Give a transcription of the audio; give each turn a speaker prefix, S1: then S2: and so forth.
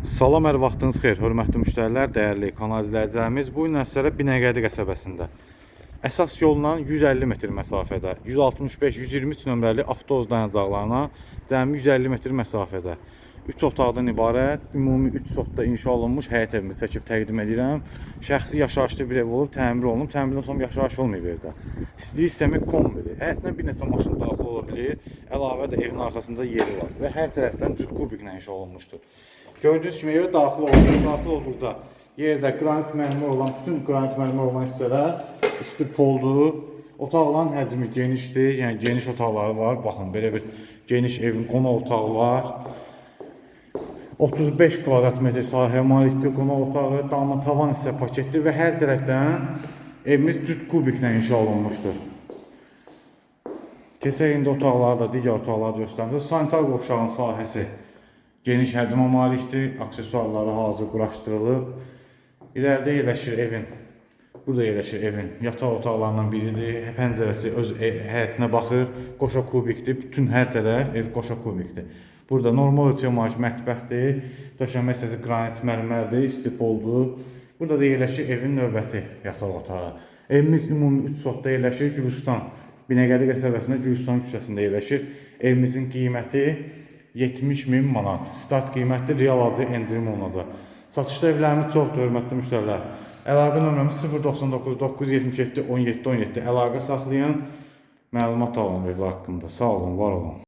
S1: Salam, hər vaxtınız xeyir, hörmətli müştərilər, dəyərli kanal izləyicilərimiz. Bu gün sizlərə Binəqədi qəsəbəsində əsas yoldan 150 metr məsafədə 165-123 nömrəli avtobus dayanacaqlarına cəmi 150 metr məsafədə 3 otaqdan ibarət, ümumi 3 sotda inşa olunmuş həyət evimizi çəkib təqdim edirəm. Şəxsi yaşayışlı bir ev olub, təmir olunub. Təmirdən sonra yaşayış olmayıb evdə. İstili sistemi kombidir. Həyətinə bir neçə maşın daxil ola bilir. Əlavə də evin arxasında yeri var və hər tərəfdən düz kubiklə inşa olunmuşdur. Gördüyünüz kimi evə daxil olduqda yerdə qranit mərmər olan, bütün qranit mərmər olan hissələr istipoldur. Otaqların həcmi genişdir, yəni geniş otaqları var. Baxın, belə bir geniş evin qonaq otağı var. 35 kvadrat metr sahəyə malikdir qonaq otağı, tavan hissə paketdir və hər tərəfdən evimiz düz kubiklə inşa olunmuşdur. Keçək indi otaqları da, digər otaqları göstərir. Sanitar qovşağın sahəsi geniş həcmə malikdir, aksesuarları hazır quraşdırılıb. İrəlidə yerləşir evin, burada yerləşir evin yataq otaqlarından biridir. Pəncərəsi öz həyətinə baxır, qoşa kubikdir, bütün hər tərəf ev qoşa kubikdir. Burada normal ölçüyə malik mətbəxdir, döşənmə hissəsi qranit mərmərdir, istipoldur. Burada da yerləşir evin növbəti yataq otağı. Evimiz ümumi 3 sotda yerləşir, Gülüstan, Binəqədi qəsəbəsində Gülüstan küçəsində yerləşir. Evimizin qiyməti 70.000 manat. Start qiymətli real alıcı endirim olunacaq. Satışda evlərimiz çoxdur, hörmətli müştərilər. Əlaqə nömrəmiz 099 977 17 17. Əlaqə saxlayın, məlumat alın ev haqqında. Sağ olun, var olun.